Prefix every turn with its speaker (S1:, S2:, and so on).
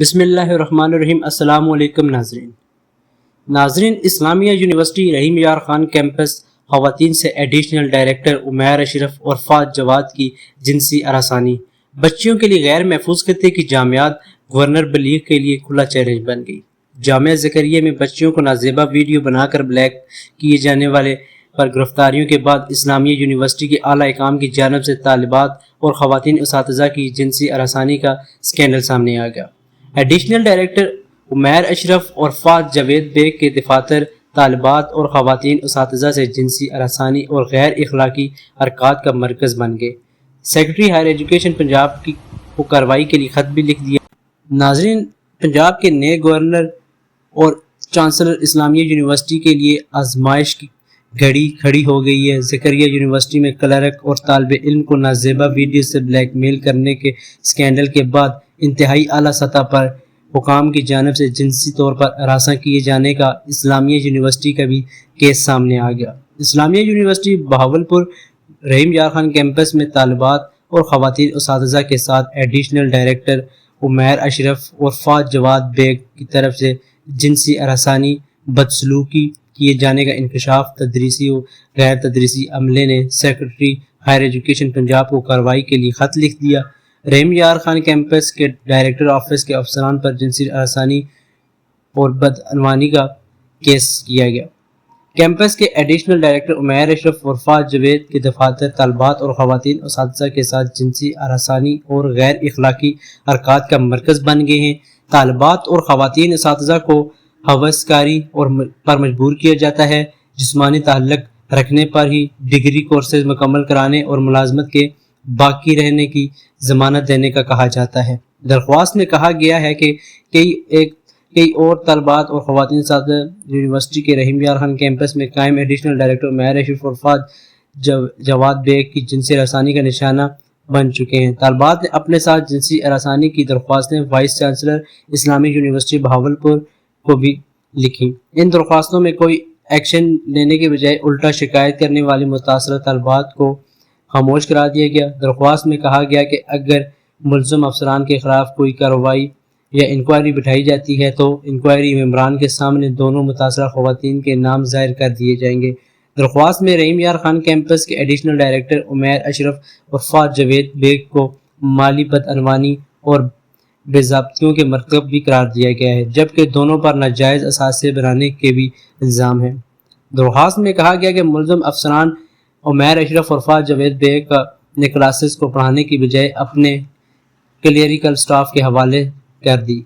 S1: بسم اللہ الرحمن الرحیم۔ السلام علیکم ناظرین، اسلامیہ یونیورسٹی رحیم یار خان کیمپس خواتین سے ایڈیشنل ڈائریکٹر عمیر اشرف اور فاض جواد کی جنسی ہراسانی، بچیوں کے لیے غیر محفوظ خطے کی جامعات گورنر بلیغ کے لیے کھلا چیلنج بن گئی۔ جامعہ زکریا میں بچیوں کو نازیبا ویڈیو بنا کر بلیک کیے جانے والے پر گرفتاریوں کے بعد اسلامیہ یونیورسٹی کے اعلیٰ حکام کی جانب سے طالبات اور خواتین اساتذہ کی جنسی ہراسانی کا اسکینڈل سامنے آ گیا۔ ایڈیشنل ڈائریکٹر عمیر اشرف اور فاض جواد بیگ کے دفاتر طالبات اور خواتین اساتذہ سے جنسی ہراسانی اور غیر اخلاقی حرکات کا مرکز بن گئے۔ سیکرٹری ہائر ایجوکیشن پنجاب کو کارروائی کے لیے خط بھی لکھ دیا۔ ناظرین، پنجاب کے نئے گورنر اور چانسلر اسلامیہ یونیورسٹی کے لیے آزمائش کی گھڑی کھڑی ہو گئی ہے۔ زکریا یونیورسٹی میں کلرک اور طالب علم کو نازیبا ویڈیو سے بلیک میل کرنے کے اسکینڈل کے بعد انتہائی اعلیٰ سطح پر حکام کی جانب سے جنسی طور پر ہراساں کیے جانے کا اسلامیہ یونیورسٹی کا بھی کیس سامنے آ گیا۔ اسلامیہ یونیورسٹی بہاولپور رحیم یار خان کیمپس میں طالبات اور خواتین اساتذہ کے ساتھ ایڈیشنل ڈائریکٹر عمیر اشرف اور فاض جواد بیگ کی طرف سے جنسی ہراسانی بدسلوکی کیے جانے کا انکشاف تدریسی و غیر تدریسی عملے نے سیکرٹری ہائر ایجوکیشن پنجاب کو کارروائی کے لیے خط لکھ دیا۔ رحیم یار خان کیمپس کے ڈائریکٹر آفس کے افسران پر جنسی ہراسانی اور بدعنوانی کا کیس کیا گیا۔ کیمپس کے ایڈیشنل ڈائریکٹر عمیر اشرف اور فاض جواد کے دفاتر طالبات اور خواتین اساتذہ کے ساتھ جنسی ہراسانی اور غیر اخلاقی حرکات کا مرکز بن گئے ہیں۔ طالبات اور خواتین اساتذہ کو ہوس کاری پر مجبور کیا جاتا ہے، جسمانی تعلق رکھنے پر ہی ڈگری کورسز مکمل کرانے اور ملازمت کے باقی رہنے کی ضمانت دینے کا کہا جاتا ہے۔ درخواست میں کہا گیا ہے کہ کئی اور طالبات اور خواتین اساتذہ یونیورسٹی کے رحیم یار خان کیمپس میں قائم ایڈیشنل ڈائریکٹر عمیر اشرف اور فاض جواد بیگ کی جنسی ہراسانی کا نشانہ بن چکے ہیں۔ طالبات نے اپنے ساتھ جنسی ہراسانی کی درخواستیں وائس چانسلر اسلامی یونیورسٹی بہاولپور کو بھی لکھی۔ ان درخواستوں میں کوئی ایکشن لینے کے بجائے الٹا شکایت کرنے والی متاثرہ طالبات کو خاموش کرا دیا گیا۔ درخواست میں کہا گیا کہ اگر ملزم افسران کے خلاف کوئی کارروائی یا انکوائری بٹھائی جاتی ہے تو انکوائری ممبران کے سامنے دونوں متاثرہ خواتین کے نام ظاہر کر دیے جائیں گے۔ درخواست میں رحیم یار خان کیمپس کے ایڈیشنل ڈائریکٹر عمیر اشرف اور فاض جواد بیگ کو مالی بدعنوانی اور بے ضابطگیوں کے مرتکب بھی قرار دیا گیا ہے، جبکہ دونوں پر ناجائز اثاثے بنانے کے بھی الزام ہیں۔ درخواست میں کہا گیا کہ ملزم افسران عمیر اشرف اور فاض جواد بیگ نے کلاسز کو پڑھانے کی بجائے اپنے کلیریکل سٹاف کے حوالے کر دی۔